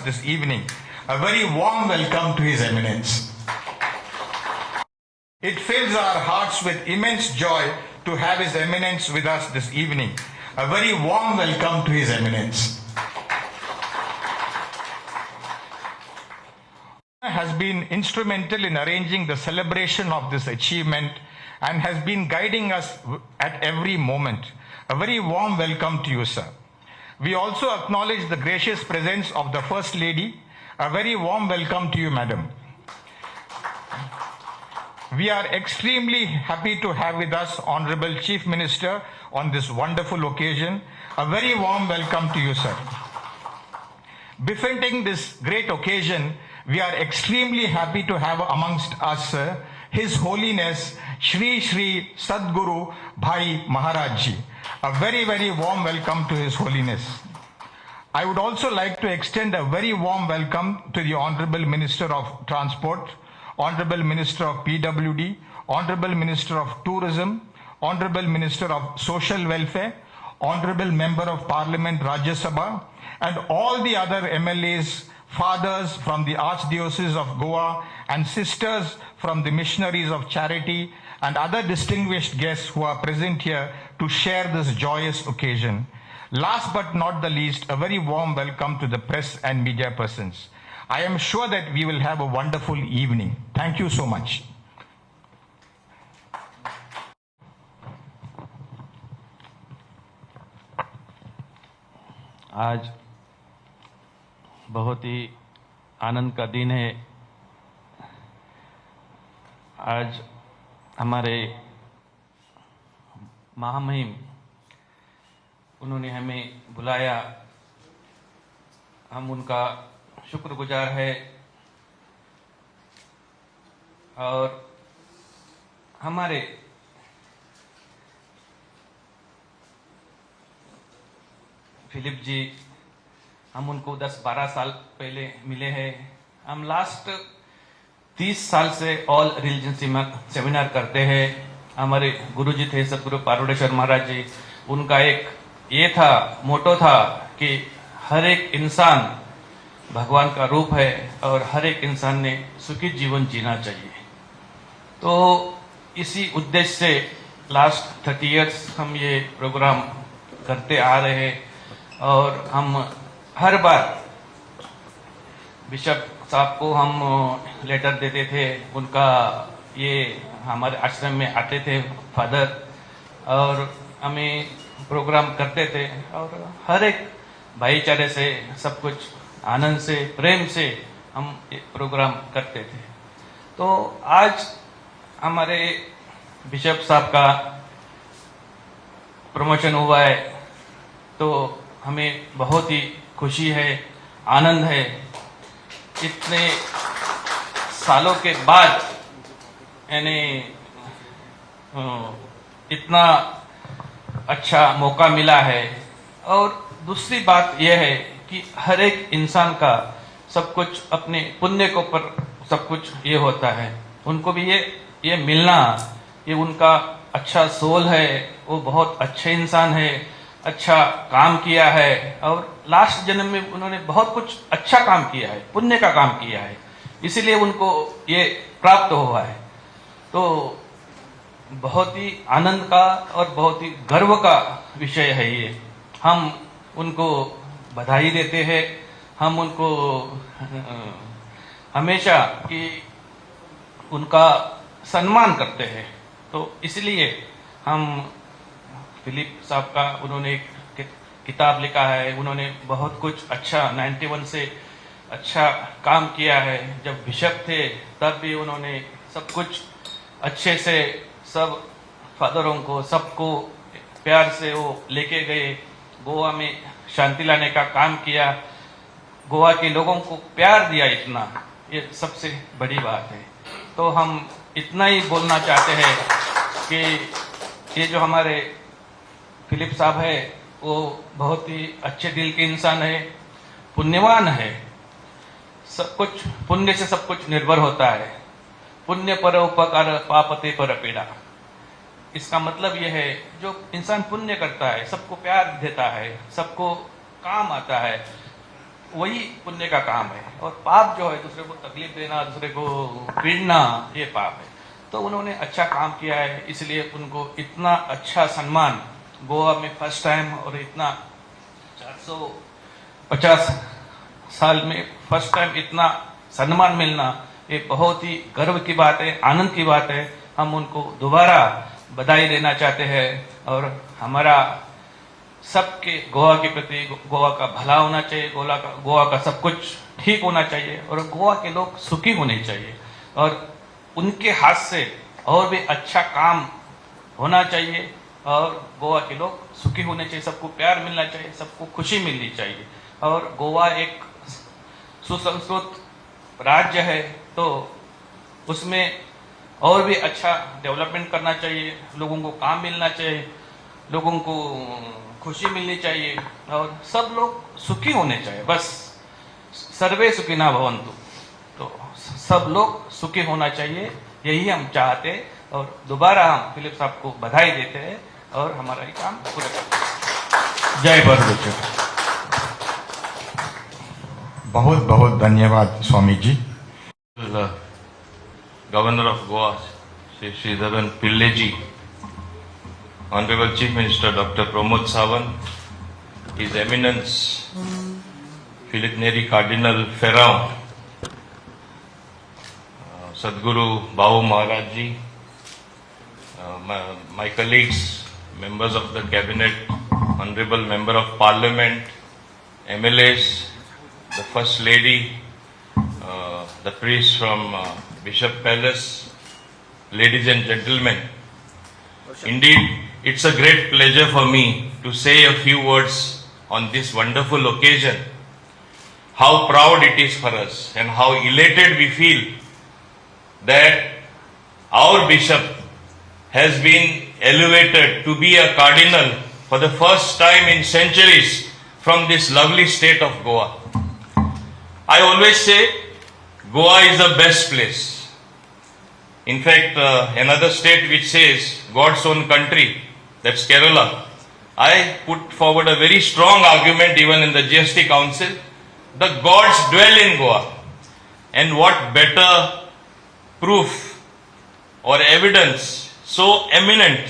this evening. A very warm welcome to His Eminence. It fills our hearts with immense joy to have His Eminence with us this evening. A very warm welcome to His Eminence. Has been instrumental in arranging the celebration of this achievement and has been guiding us at every moment. A very warm welcome to you, sir. We also acknowledge the gracious presence of the First Lady. A very warm welcome to you, Madam. We are extremely happy to have with us Honorable Chief Minister on this wonderful occasion. A very warm welcome to you, sir. Befitting this great occasion, we are extremely happy to have amongst us His Holiness Shri Shri Sadguru Bhai Maharaj Ji. A very, very warm welcome to His Holiness. I would also like to extend a very warm welcome to the Honorable Minister of Transport, Honorable Minister of PWD, Honorable Minister of Tourism, Honorable Minister of Social Welfare, Honorable Member of Parliament Rajya Sabha, and all the other MLAs, fathers from the Archdiocese of Goa, and sisters from the Missionaries of Charity, and other distinguished guests who are present here to share this joyous occasion. Last but not the least, a very warm welcome to the press and media persons. I am sure that we will have a wonderful evening. Thank you so much. आज बहुत ही आनंद का दिन है। आज हमारे महामहिम उन्होंने हमें बुलाया, हम उनका शुक्रगुजार है। और हमारे फिलिप जी, हम उनको 10-12 साल पहले मिले हैं। हम लास्ट 30 साल से ऑल रिलीजन सेमिनार करते हैं। हमारे गुरु जी थे सतगुरु पारुडेश्वर महाराज जी, उनका एक ये था, मोटो था कि हर एक इंसान भगवान का रूप है और हर एक इंसान ने सुखी जीवन जीना चाहिए। तो इसी उद्देश्य से लास्ट 30 इयर्स हम ये प्रोग्राम करते आ रहे हैं। और हम हर बार बिशप साहब को हम लेटर देते थे, उनका ये हमारे आश्रम में आते थे फादर, और हमें प्रोग्राम करते थे। और हर एक भाईचारे से, सब कुछ आनंद से, प्रेम से हम ये प्रोग्राम करते थे। तो आज हमारे बिशप साहब का प्रमोशन हुआ है, तो हमें बहुत ही खुशी है, आनंद है। इतने सालों के बाद यानी इतना अच्छा मौका मिला है। और दूसरी बात यह है कि हर एक इंसान का सब कुछ अपने पुण्य के ऊपर सब कुछ ये होता है। उनको भी ये मिलना, ये उनका अच्छा सोल है, वो बहुत अच्छे इंसान है, अच्छा काम किया है और लास्ट जन्म में उन्होंने बहुत कुछ अच्छा काम किया है, पुण्य का काम किया है, इसीलिए उनको ये प्राप्त हुआ है। तो बहुत ही आनंद का और बहुत ही गर्व का विषय है ये। हम उनको बधाई देते हैं, हम उनको हमेशा कि उनका सम्मान करते हैं। तो इसलिए हम फिलिप साहब का, उन्होंने एक किताब लिखा है, उन्होंने बहुत कुछ अच्छा 91 से अच्छा काम किया है। जब बिशप थे तब भी उन्होंने सब कुछ अच्छे से सब फादरों को, सबको प्यार से वो लेके गए, गोवा में शांति लाने का काम किया, गोवा के लोगों को प्यार दिया इतना, ये सबसे बड़ी बात है। तो हम इतना ही बोलना चाहते हैं कि ये जो हमारे फिलिप साहब है वो बहुत ही अच्छे दिल के इंसान है, पुण्यवान है। सब कुछ पुण्य से सब कुछ निर्भर होता है। पुण्य पर उपकार पापते पर पीड़ा। इसका मतलब यह है जो इंसान पुण्य करता है, सबको प्यार देता है, सबको काम आता है, वही पुण्य का काम है। और पाप जो है दूसरे को तकलीफ देना, दूसरे को पीड़ना, ये पाप है। तो उन्होंने अच्छा काम किया है, इसलिए उनको इतना अच्छा सम्मान गोवा में फर्स्ट टाइम, और इतना 450 साल में फर्स्ट टाइम इतना सम्मान मिलना, ये बहुत ही गर्व की बात है, आनंद की बात है। हम उनको दोबारा बधाई देना चाहते हैं, और हमारा सबके गोवा के प्रति, गोवा का भला होना चाहिए, गोवा का सब कुछ ठीक होना चाहिए, और गोवा के लोग सुखी होने चाहिए, और उनके हाथ से और भी अच्छा काम होना चाहिए, और गोवा के लोग सुखी होने चाहिए, सबको प्यार मिलना चाहिए, सबको खुशी मिलनी चाहिए। और गोवा एक सुसंस्कृत राज्य है, तो उसमें और भी अच्छा डेवलपमेंट करना चाहिए, लोगों को काम मिलना चाहिए, लोगों को खुशी मिलनी चाहिए, और सब लोग सुखी होने चाहिए। बस सर्वे सुखिना भवन्तु, तो सब लोग सुखी होना चाहिए, यही हम चाहते हैं। और दोबारा हम फिलिप साहब को बधाई देते हैं, और हमारा ये काम पूरा करते हैं। जय भारत। बहुत बहुत धन्यवाद Swami ji. Governor of Goa, Shri Sridharan Pillai ji, Honorable Chief Minister Dr. Pramod Sawant, His Eminence Philip Neri Cardinal Ferrao, Sadguru Bhavan Maharaj ji, my colleagues, members of the cabinet, Honorable Member of Parliament, MLAs, the First Lady, the priest from Bishop Palace, ladies and gentlemen. Indeed, it's a great pleasure for me to say a few words on this wonderful occasion. How proud it is for us and how elated we feel that our bishop has been elevated to be a cardinal for the first time in centuries from this lovely state of Goa. I always say Goa is the best place. In fact, another state which says God's own country, that's Kerala. I put forward a very strong argument even in the GST Council. The gods dwell in Goa. And what better proof or evidence so eminent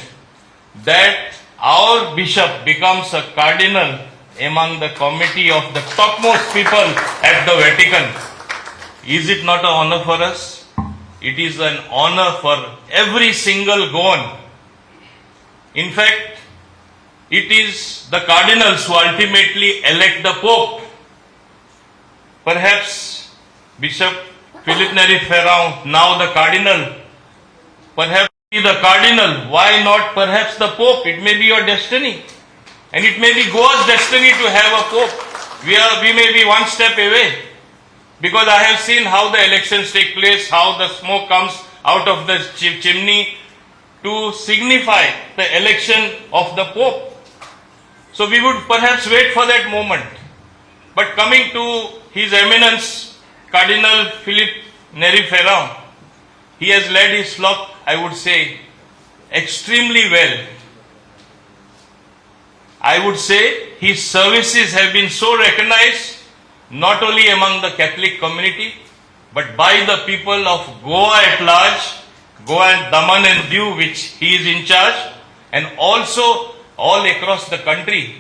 that our bishop becomes a cardinal among the committee of the topmost people at the Vatican. Is it not an honor for us? It is an honor for every single Goan. In fact, it is the cardinals who ultimately elect the Pope. Perhaps Bishop Philip Neri Ferrao, now the Cardinal, perhaps the Cardinal, why not perhaps the Pope? It may be your destiny. And it may be Goa's destiny to have a Pope. We may be one step away. Because I have seen how the elections take place, how the smoke comes out of the chimney to signify the election of the Pope. So we would perhaps wait for that moment. But coming to His Eminence, Cardinal Philip Neri Ferrao, he has led his flock, I would say, extremely well. I would say his services have been so recognized not only among the Catholic community, but by the people of Goa at large, Goa and Daman and Diu, which he is in charge, and also all across the country.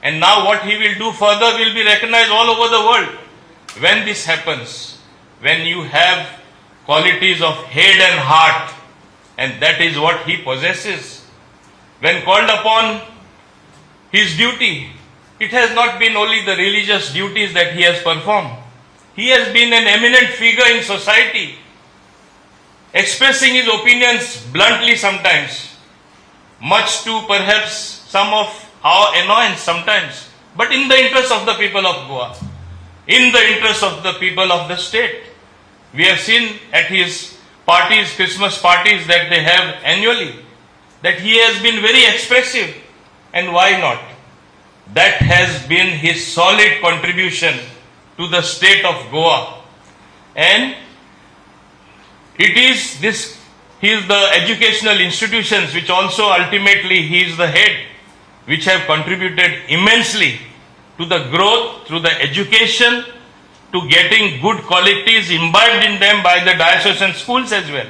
And now what he will do further will be recognized all over the world. When this happens, when you have qualities of head and heart, and that is what he possesses, when called upon his duty, it has not been only the religious duties that he has performed. He has been an eminent figure in society, expressing his opinions bluntly sometimes, much to perhaps some of our annoyance sometimes, but in the interest of the people of Goa, in the interest of the people of the state. We have seen at his parties, Christmas parties that they have annually, that he has been very expressive. And why not? That has been his solid contribution to the state of Goa. And it is this, he is the educational institutions which also ultimately he is the head, which have contributed immensely to the growth through the education, to getting good qualities imbibed in them by the diocesan schools as well.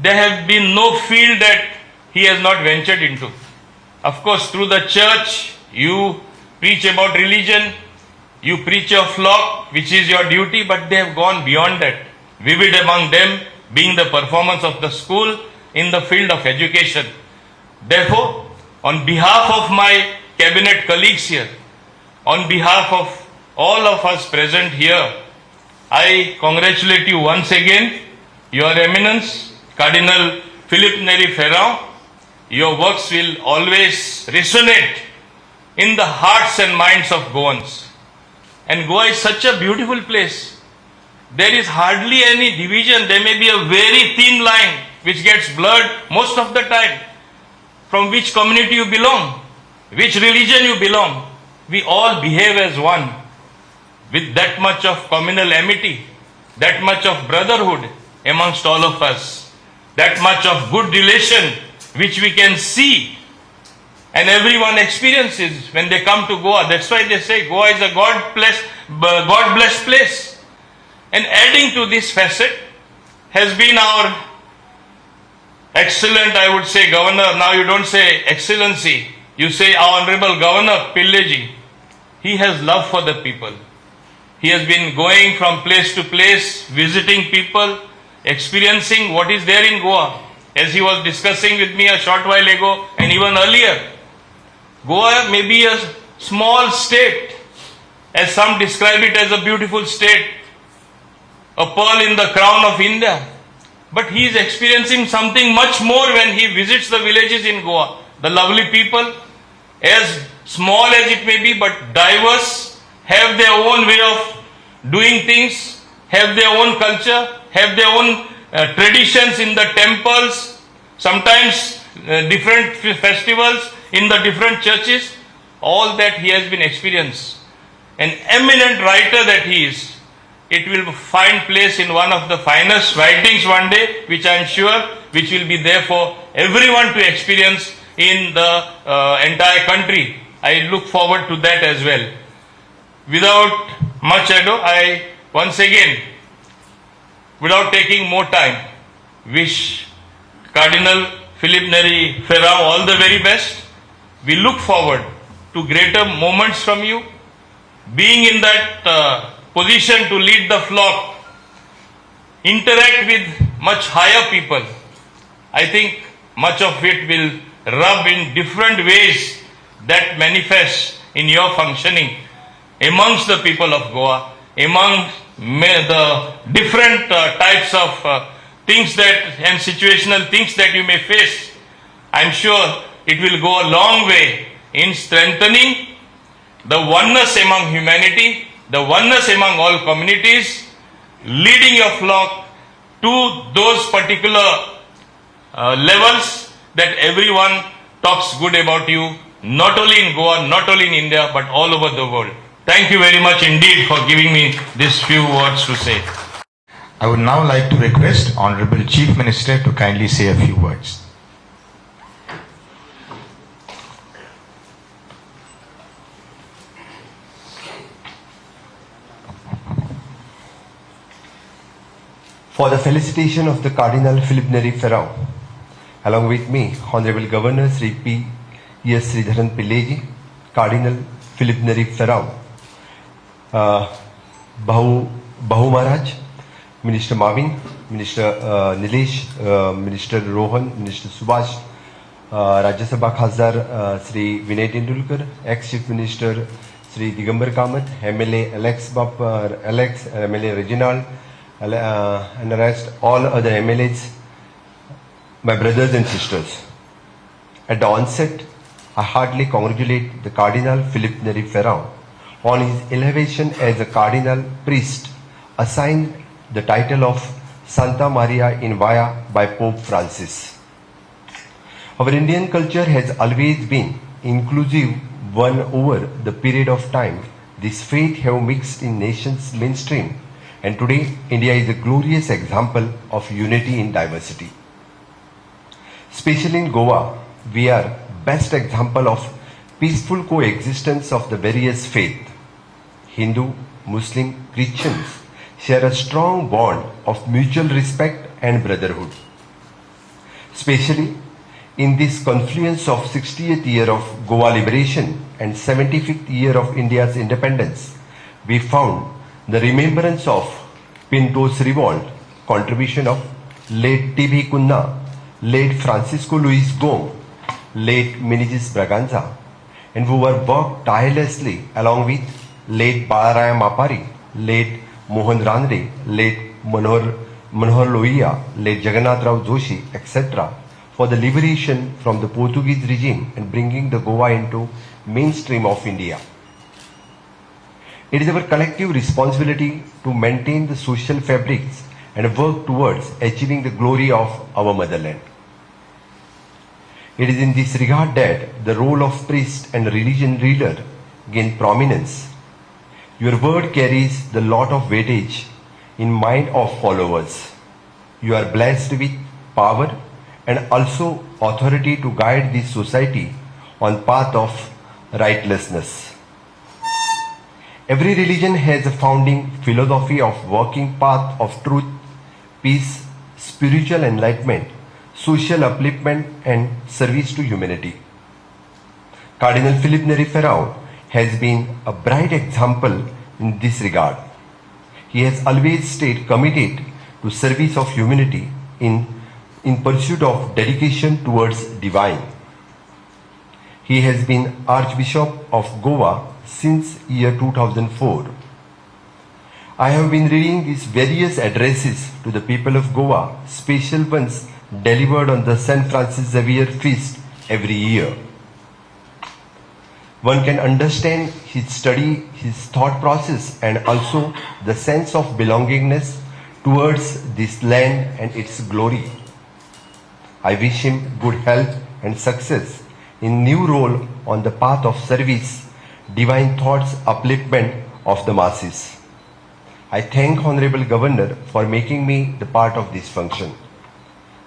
There have been no field that he has not ventured into. Of course, through the church, you preach about religion, you preach your flock, which is your duty, but they have gone beyond that. Vivid among them being the performance of the school in the field of education. Therefore, on behalf of my cabinet colleagues here, on behalf of all of us present here, I congratulate you once again, Your Eminence, Cardinal Philip Neri Ferrao. Your works will always resonate in the hearts and minds of Goans. And Goa is such a beautiful place. There is hardly any division. There may be a very thin line which gets blurred most of the time. From which community you belong, which religion you belong, we all behave as one. With that much of communal amity, that much of brotherhood amongst all of us, that much of good relation which we can see and everyone experiences when they come to Goa. That's why they say Goa is a God-blessed place. And adding to this facet has been our excellent, I would say, Governor. Now you don't say Excellency, you say our Honorable Governor Pillai. He has love for the people. He has been going from place to place, visiting people, experiencing what is there in Goa. As he was discussing with me a short while ago and even earlier, Goa may be a small state, as some describe it as a beautiful state, a pearl in the crown of India. But he is experiencing something much more when he visits the villages in Goa. The lovely people, as small as it may be, but diverse, have their own way of doing things, have their own culture, have their own traditions in the temples, sometimes different festivals in the different churches. All that he has been experienced. An eminent writer that he is, it will find place in one of the finest writings one day, which I am sure, which will be there for everyone to experience in the entire country. I look forward to that as well. Without much ado, I once again, without taking more time, wish Cardinal Philip Neri Ferrao all the very best. We look forward to greater moments from you, being in that position to lead the flock, interact with much higher people. I think much of it will rub in different ways that manifest in your functioning amongst the people of Goa, among the different types of things that and situational things that you may face. I am sure it will go a long way in strengthening the oneness among humanity, the oneness among all communities, leading your flock to those particular levels that everyone talks good about you, not only in Goa, not only in India, but all over the world. Thank you very much indeed for giving me these few words to say. I would now like to request Honorable Chief Minister to kindly say a few words. For the felicitation of the Cardinal Philip Neri Ferrao, along with me, Honorable Governor Sri P. S. Sridharan Pillai, Cardinal Philip Neri Ferrao, Bhavu Maharaj, Minister Marvin, Minister Nilesh, Minister Rohan, Minister Subhash, Rajya Sabha Khasdar Sri Vinay Tendulkar, ex-Chief Minister Sri Digambar Kamath, MLA Alex, MLA Reginald, and the rest, all other MLAs, my brothers and sisters. At the onset, I heartily congratulate the Cardinal Philip Neri Ferrao on his elevation as a Cardinal Priest, assigned the title of Santa Maria in Via by Pope Francis. Our Indian culture has always been inclusive one over the period of time. This faith have mixed in nations mainstream, and today India is a glorious example of unity in diversity. Especially in Goa, we are best example of peaceful coexistence of the various faiths, Hindu, Muslim, Christians, share a strong bond of mutual respect and brotherhood. Especially in this confluence of 60th year of Goa liberation and 75th year of India's independence, we found the remembrance of Pinto's revolt, contribution of late T.B. Kunna, late Francisco Luis Gom, late Minijis Braganza, and who were worked tirelessly along with late Balaraya Mapari, late Mohan Ranade, late Manohar Lohia, late Jagannath Rao Joshi, etc., for the liberation from the Portuguese regime and bringing the Goa into mainstream of India. It is our collective responsibility to maintain the social fabrics and work towards achieving the glory of our motherland. It is in this regard that the role of priest and religion leader gain prominence. Your word carries the lot of weightage in mind of followers. You are blessed with power and also authority to guide this society on path of righteousness. Every religion has a founding philosophy of working path of truth, peace, spiritual enlightenment, social upliftment and service to humanity. Cardinal Philip Neri Ferrao has been a bright example in this regard. He has always stayed committed to service of humanity in pursuit of dedication towards divine. He has been Archbishop of Goa since year 2004. I have been reading these various addresses to the people of Goa, special ones delivered on the St. Francis Xavier feast every year. One can understand his study, his thought process and also the sense of belongingness towards this land and its glory. I wish him good health and success in new role on the path of service, divine thoughts, upliftment of the masses. I thank Honorable Governor for making me the part of this function.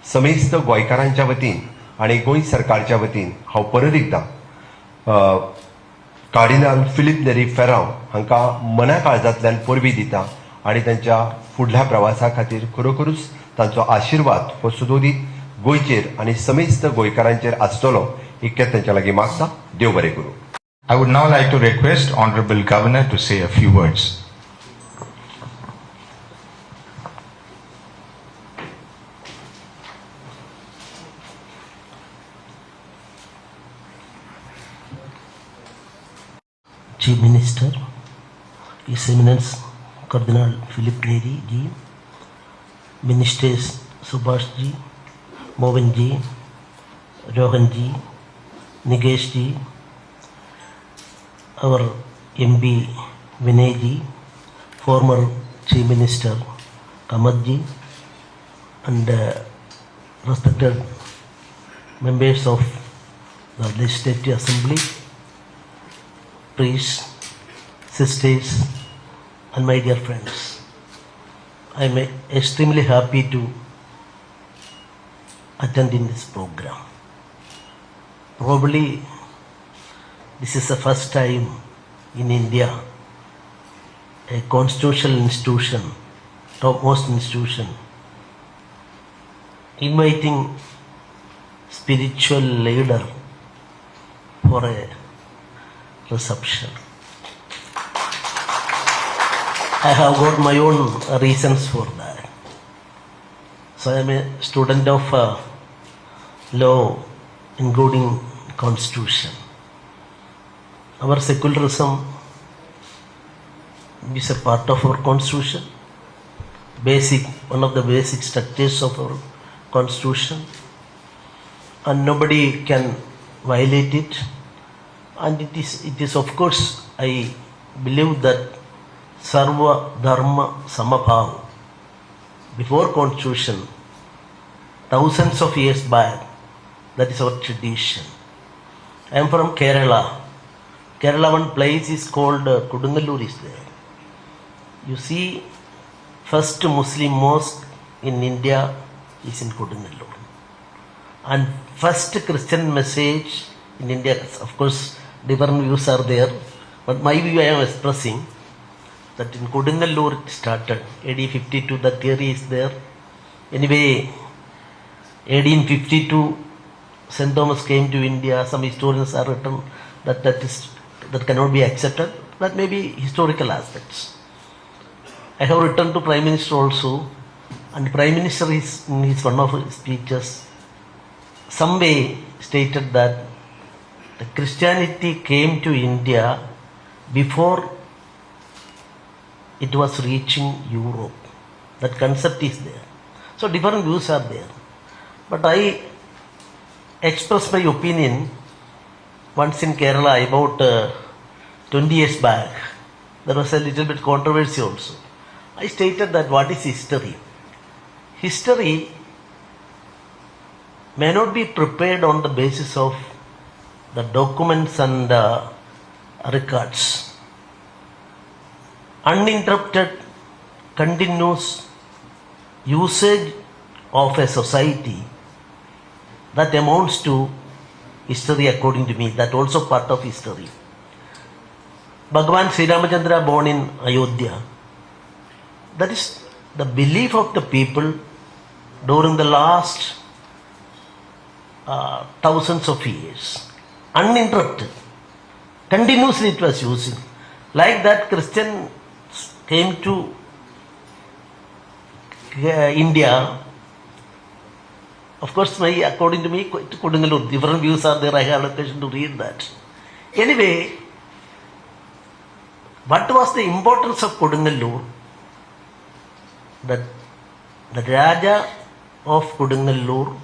समेस्त गोंयकारांच्या वतीन आणि गोंय सरकारच्या वतीन हांव परत एकदां cardinal Philip नेरी फेराव हांकां मना काळजांतल्यान परबी दिता आणि तांच्या फुडल्या प्रवासा खातीर खरोखरूच तांचो आशिर्वाद हो सदोदीत गोंयचेर आणि समेस्त गोंयकारांचेर आसतलो इतकें तांच्या लागीं मागता. देव बरें करूं. I would now like to request Honorable Governor to say a few words. Chief Minister, His Eminence Cardinal Philip Neri ji, Ministers Subhash ji, Mohan ji, Rohan ji, Nigesh ji, our MB Vinay ji, former Chief Minister Kamat ji, and respected members of the Legislative Assembly, priests, sisters, and my dear friends. I am extremely happy to attend in this program. Probably this is the first time in India a constitutional institution, topmost institution, inviting spiritual leader for a reception. I have got my own reasons for that. So I am a student of law, including constitution. Our secularism is a part of our constitution, one of the basic structures of our constitution, and nobody can violate it. And it is of course, I believe that Sarva Dharma Samabhav, before constitution, thousands of years back, that is our tradition. I am from Kerala. Kerala, one place is called Kodungalur is there. You see, first Muslim mosque in India is in Kodungalur. And first Christian message in India, of course, different views are there. But my view I am expressing that in Kodungalur it started. AD 52, the theory is there. Anyway, AD in 52, St. Thomas came to India. Some historians are written that cannot be accepted. That may be historical aspects. I have written to Prime Minister also, and Prime Minister is in his one of his speeches some way stated that the Christianity came to India before it was reaching Europe. That concept is there. So different views are there. But I expressed my opinion once in Kerala about 20 years back. There was a little bit controversy also. I stated that what is history? History may not be prepared on the basis of the documents and records. Uninterrupted, continuous usage of a society, that amounts to history according to me. That also part of history. Bhagavan Sri Ramachandra born in Ayodhya. That is the belief of the people during the last thousands of years. Uninterrupted. Continuously it was using. Like that Christian came to India. Of course, according to me, Kodungalur, different views are there. I have occasion to read that. Anyway, what was the importance of Kodungalur? That the Raja of Kodungalur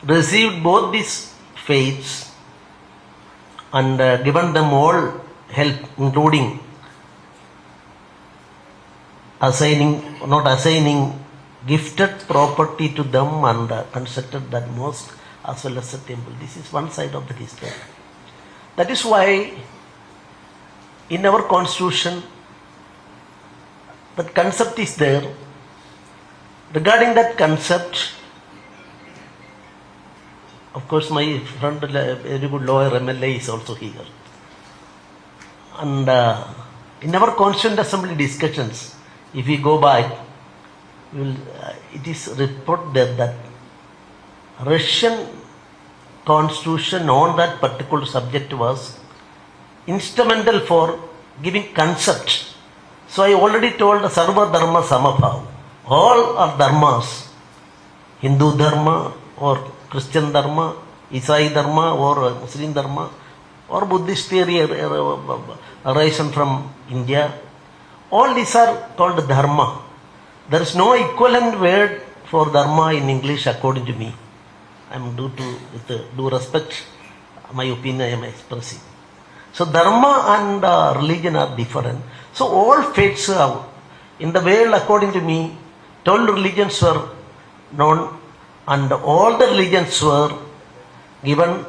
received both these faiths and given them all help, including not assigning gifted property to them and constructed that mosque as well as a temple. This is one side of the history. That is why in our constitution that concept is there. Regarding that concept, of course my friend, very good lawyer MLA is also here. And in our Constituent Assembly discussions, if we go back, it is reported that Russian constitution on that particular subject was instrumental for giving concept. So I already told Sarva Dharma Samabhav. All are dharmas, Hindu dharma or Christian dharma, Isai dharma or Muslim dharma or Buddhist theory arisen from India. All these are called dharma. There is no equivalent word for dharma in English according to me. I am with due respect, my opinion I am expressing. So dharma and religion are different. So all faiths are in the world according to me. 12 religions were known and all the religions were given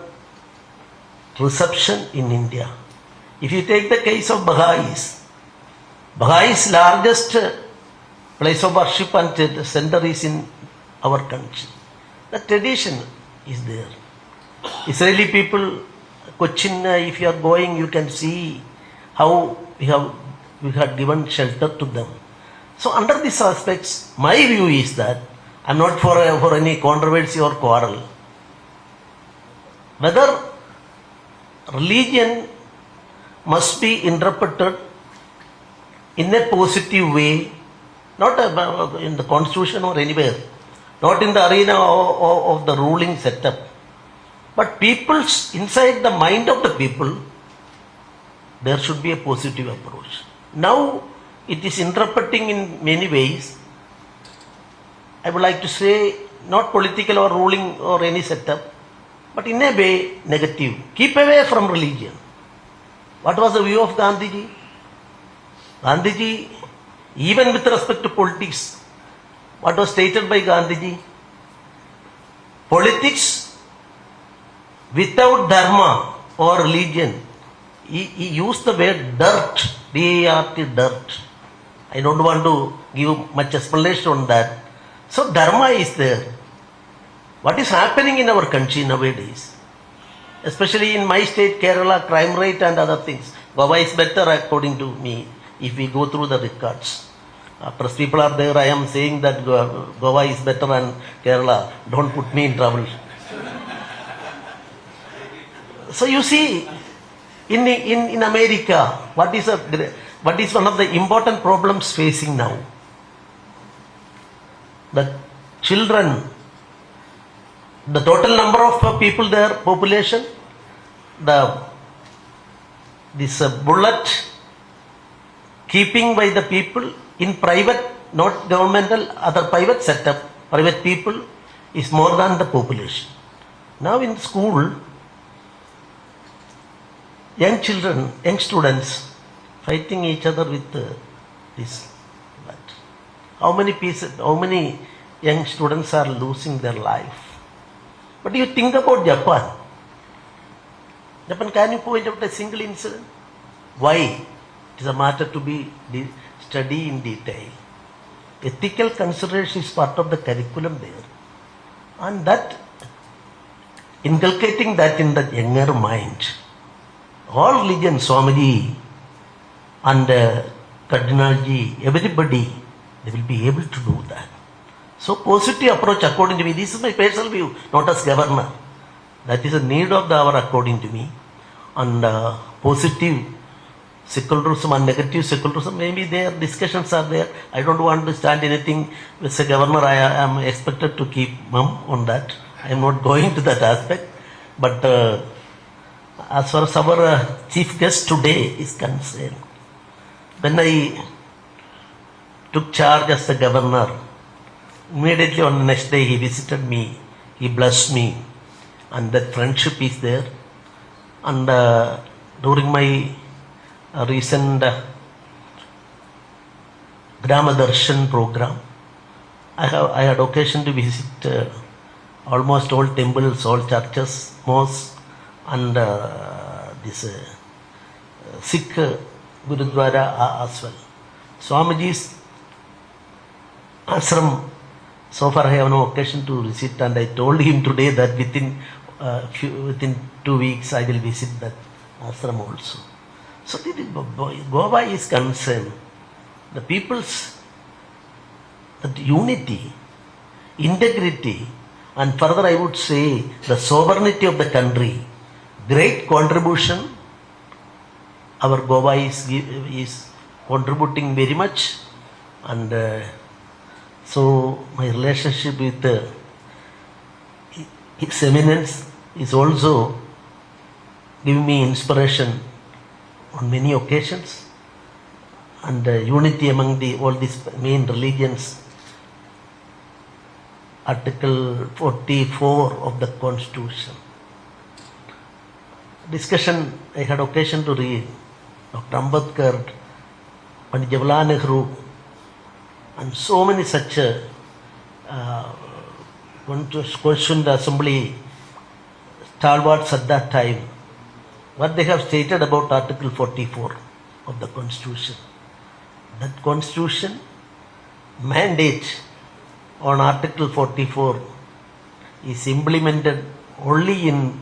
reception in India. If you take the case of Baha'is largest place of worship and center is in our country. The tradition is there. Israeli people, Cochin, if you are going, you can see how we had given shelter to them. So under these aspects, my view is that I am not for any controversy or quarrel. Whether religion must be interpreted in a positive way, not in the constitution or anywhere, not in the arena of the ruling setup, but people's inside the mind of the people, there should be a positive approach. Now it is interpreting in many ways. I would like to say not political or ruling or any setup, but in a way negative. Keep away from religion. What was the view of Gandhiji? Gandhiji, even with respect to politics, what was stated by Gandhiji? Politics without dharma or religion. He used the word dirt, D-A-R-T, dirt. I don't want to give much explanation on that. So dharma is there. What is happening in our country nowadays? Especially in my state, Kerala, crime rate and other things. Goa is better according to me if we go through the records. Press people are there, I am saying that Goa is better than Kerala. Don't put me in trouble. So you see, in America, what is one of the important problems facing now? The children, the total number of people there, population, this bullet keeping by the people in private, not governmental, other private setup, private people is more than the population. Now in school, young children, young students fighting each other with this. But how many young students are losing their life? But you think about Japan. Japan, can you point out a single incident? Why? It is a matter to be studied in detail. Ethical consideration is part of the curriculum there. And that, inculcating that in the younger mind, all religions, Swamiji and Cardinal ji, everybody, they will be able to do that. So positive approach according to me, this is my personal view, not as governor. That is a need of the hour according to me. And positive secularism and negative secularism, maybe their discussions are there. I don't want to stand anything. As a governor, I am expected to keep mum on that. I am not going to that aspect. But as far as our chief guest today is concerned, when I took charge as the governor, immediately on the next day he visited me, he blessed me, and that friendship is there. And during my recent Grama Darshan program, I had occasion to visit almost all temples, all churches, mosques, and this Sikh Gurudwara as well. Swamiji's ashram, so far I have no occasion to visit, and I told him today that within 2 weeks I will visit that ashram also. So Goa is concerned, the people's that unity, integrity, and further I would say the sovereignty of the country, great contribution. Our Goa is contributing very much, and so my relationship with His Eminence is also giving me inspiration on many occasions, and unity among all these main religions. Article 44 of the Constitution. Discussion I had occasion to read. Dr. Ambedkar, Pandit Jawaharlal Nehru, and so many such Constituent Assembly stalwarts at that time, what they have stated about Article 44 of the Constitution. That Constitution mandate on Article 44 is implemented only in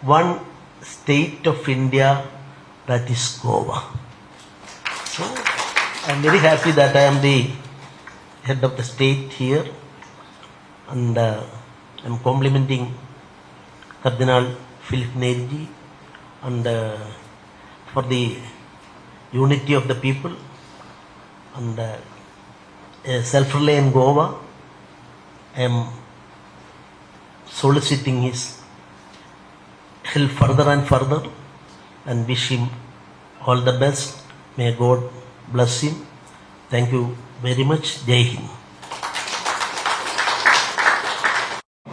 one state of India, that is Goa. So I am very happy that I am the head of the state here, and I am complimenting Cardinal Felicitation and for the unity of the people, and self-reliant Goa. I am soliciting his help further and further, and wish him all the best. May God bless him. Thank you very much. Jai Hind.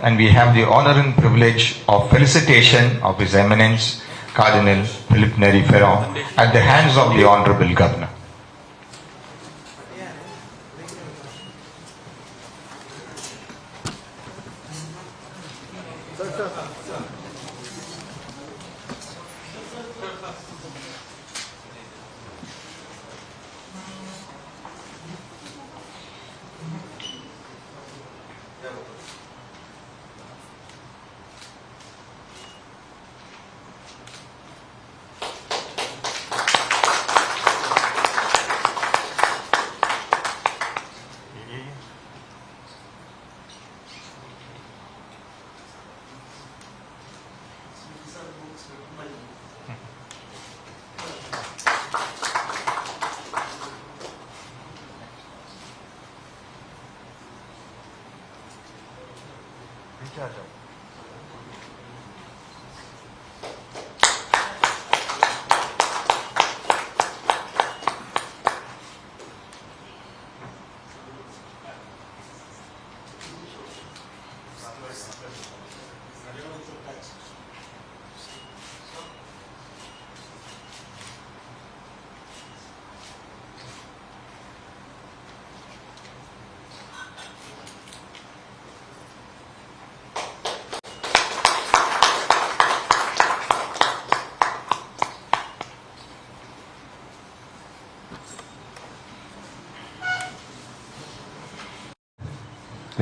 And we have the honor and privilege of felicitation of His Eminence Cardinal Philip Neri Ferrao at the hands of the Honorable Governor.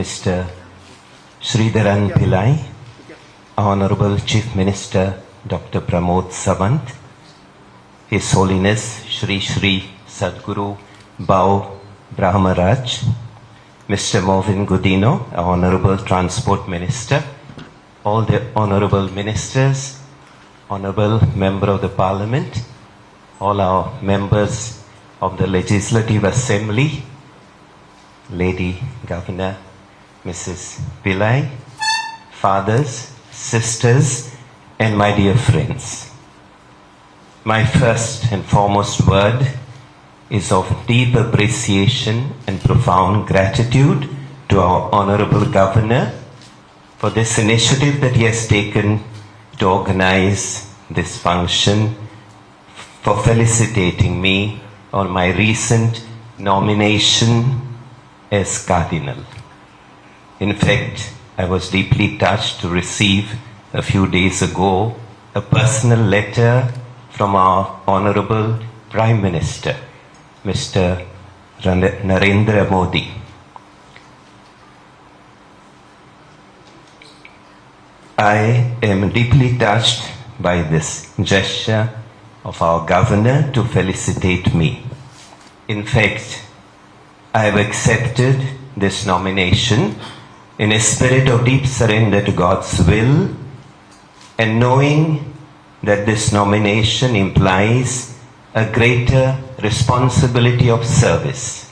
Mr. Sridharan Pillai, Honorable Chief Minister Dr. Pramod Sawant, His Holiness Shri Shri Sadguru Bhau Brahmaraj, Mr. Movin Gudino, Honorable Transport Minister, all the Honorable Ministers, Honorable Member of the Parliament, all our members of the Legislative Assembly, Lady Governor, Mrs. Pillai, fathers, sisters, and my dear friends. My first and foremost word is of deep appreciation and profound gratitude to our Honorable Governor for this initiative that he has taken to organize this function, for felicitating me on my recent nomination as Cardinal. In fact, I was deeply touched to receive a few days ago a personal letter from our Honorable Prime Minister, Mr. Narendra Modi. I am deeply touched by this gesture of our governor to felicitate me. In fact, I have accepted this nomination in a spirit of deep surrender to God's will, and knowing that this nomination implies a greater responsibility of service.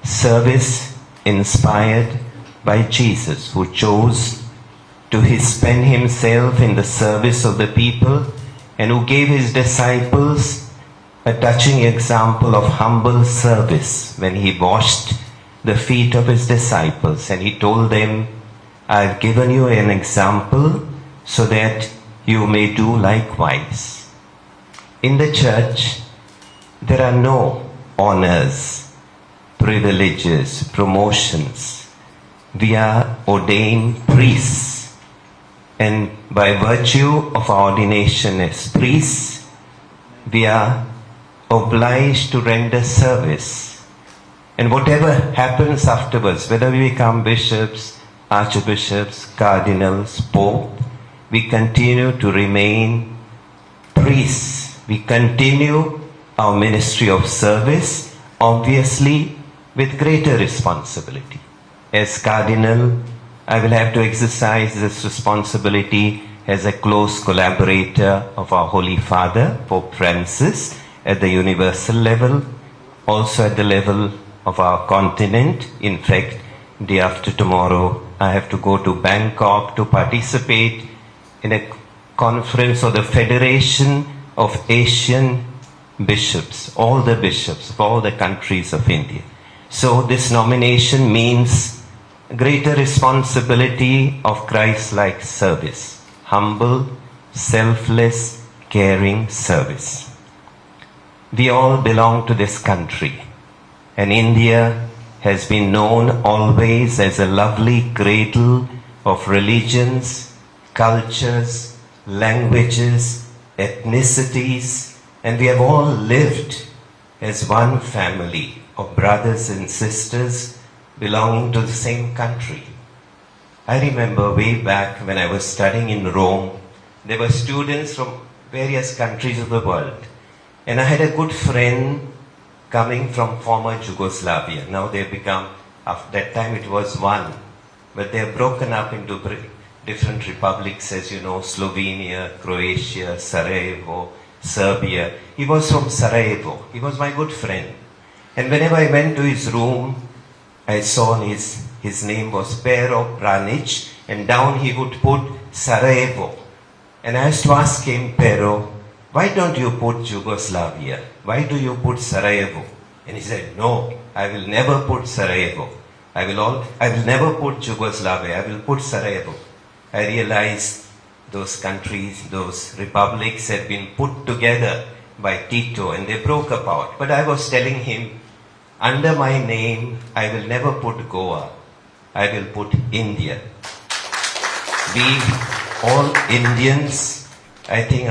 Service inspired by Jesus, who chose to spend himself in the service of the people and who gave his disciples a touching example of humble service when he washed the feet of his disciples, and he told them, I have given you an example so that you may do likewise. In the church, there are no honors, privileges, promotions. We are ordained priests, and by virtue of our ordination as priests, we are obliged to render service. And whatever happens afterwards, whether we become bishops, archbishops, cardinals, pope, we continue to remain priests. We continue our ministry of service, obviously with greater responsibility. As Cardinal, I will have to exercise this responsibility as a close collaborator of our Holy Father, Pope Francis, at the universal level, also at the level of our continent. In fact, day after tomorrow, I have to go to Bangkok to participate in a conference of the Federation of Asian Bishops, all the bishops of all the countries of India. So this nomination means greater responsibility of Christ-like service, humble, selfless, caring service. We all belong to this country, and India has been known always as a lovely cradle of religions, cultures, languages, ethnicities, and we have all lived as one family of brothers and sisters belonging to the same country. I remember way back when I was studying in Rome, there were students from various countries of the world. And I had a good friend coming from former Yugoslavia. Now they have become, at that time it was one, but they have broken up into different republics, as you know, Slovenia, Croatia, Sarajevo, Serbia. He was from Sarajevo. He was my good friend. And whenever I went to his room, I saw on his His name was Pero Pranic, and down he would put Sarajevo. And I used to ask him, Pero, why don't you put Yugoslavia? Why do you put Sarajevo? And he said, no, I will never put Sarajevo. I will never put Yugoslavia. I will put Sarajevo. I realized those countries, those republics had been put together by Tito and they broke apart. But I was telling him, under my name, I will never put Goa. I will put India. We all Indians, I think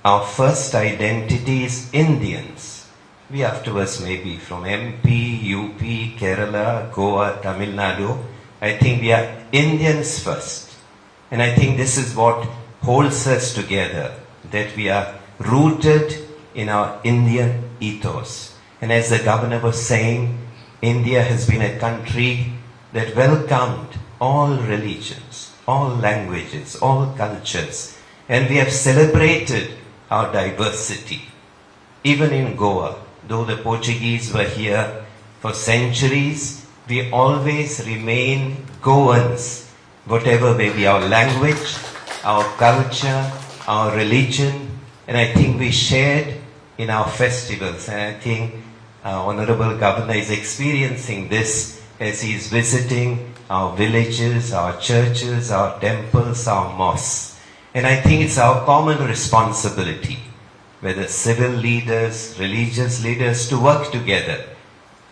our first identity is Indians. We afterwards may be from MP, UP, Kerala, Goa, Tamil Nadu. I think we are Indians first. And I think this is what holds us together, that we are rooted in our Indian ethos. And as the governor was saying, India has been a country that welcomed all religions, all languages, all cultures. And we have celebrated our diversity. Even in Goa, though the Portuguese were here for centuries, we always remain Goans, whatever may be our language, our culture, our religion, and I think we shared in our festivals. And I think Honorable Governor is experiencing this as he is visiting our villages, our churches, our temples, our mosques. And I think it's our common responsibility, whether civil leaders, religious leaders, to work together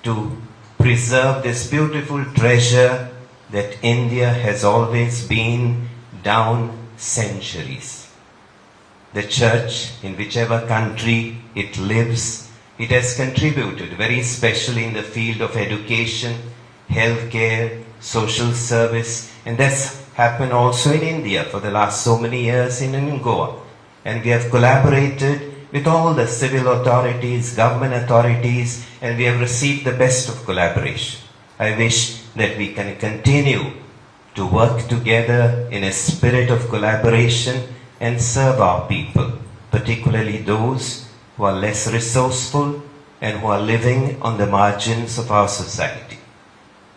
to preserve this beautiful treasure that India has always been down centuries. The church, in whichever country it lives, it has contributed very especially in the field of education, healthcare, social service, and that's happened also in India for the last so many years in Goa. And we have collaborated with all the civil authorities, government authorities, and we have received the best of collaboration. I wish that we can continue to work together in a spirit of collaboration and serve our people, particularly those who are less resourceful and who are living on the margins of our society.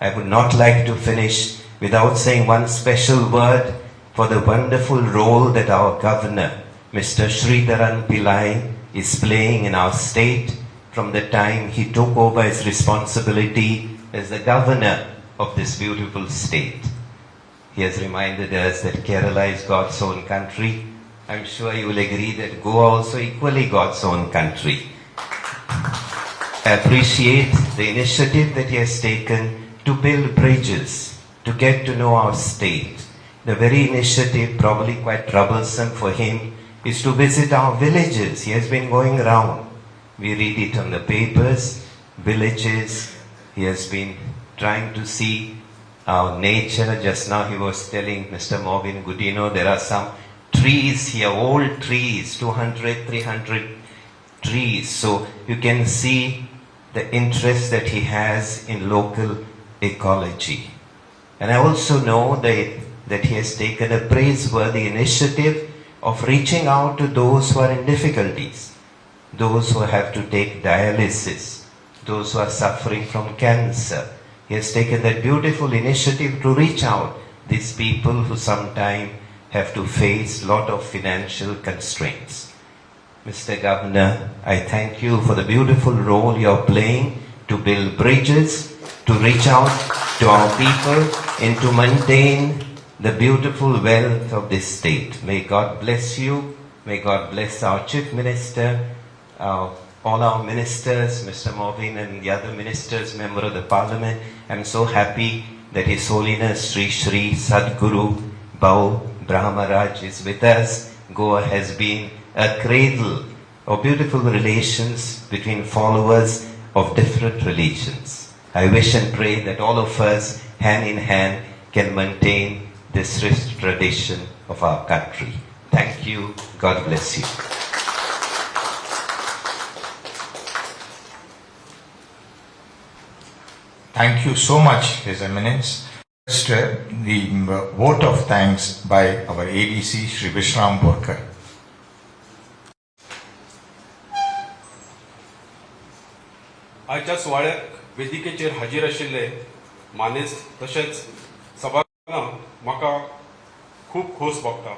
I would not like to finish without saying one special word for the wonderful role that our governor, Mr. Sridharan Pillai, is playing in our state from the time he took over his responsibility as the governor of this beautiful state. He has reminded us that Kerala is God's own country. I'm sure you will agree that Goa also equally God's own country. I appreciate the initiative that he has taken to build bridges, to get to know our state. The very initiative, probably quite troublesome for him, is to visit our villages. He has been going around. We read it on the papers, villages. He has been trying to see our nature. Just now he was telling Mr. Morvin Gudino, there are some trees here, old trees, 200, 300 trees. So you can see the interest that he has in local ecology. And I also know that he has taken a praiseworthy initiative of reaching out to those who are in difficulties, those who have to take dialysis, those who are suffering from cancer. He has taken that beautiful initiative to reach out these people who sometimes have to face a lot of financial constraints. Mr. Governor, I thank you for the beautiful role you are playing to build bridges, to reach out to our people, and to maintain the beautiful wealth of this state. May God bless you. May God bless our Chief Minister, all our ministers, Mr. Morvin and the other ministers, member of the Parliament. I'm so happy that His Holiness Sri Sri Sadguru Bhau Brahmaraj is with us. Goa has been a cradle of beautiful relations between followers of different religions. I wish and pray that all of us, hand in hand, can maintain this rich tradition of our country. Thank you. God bless you. Thank you so much, His Eminence. First, the vote of thanks by our ADC, Shri Vishram Borkar. आजच्या सुवाळ्याक वेदिकेचेर हाजीर आशिल्ले मानेस्त तशेंच सभाघरांत म्हाका खूब खोस भोगता.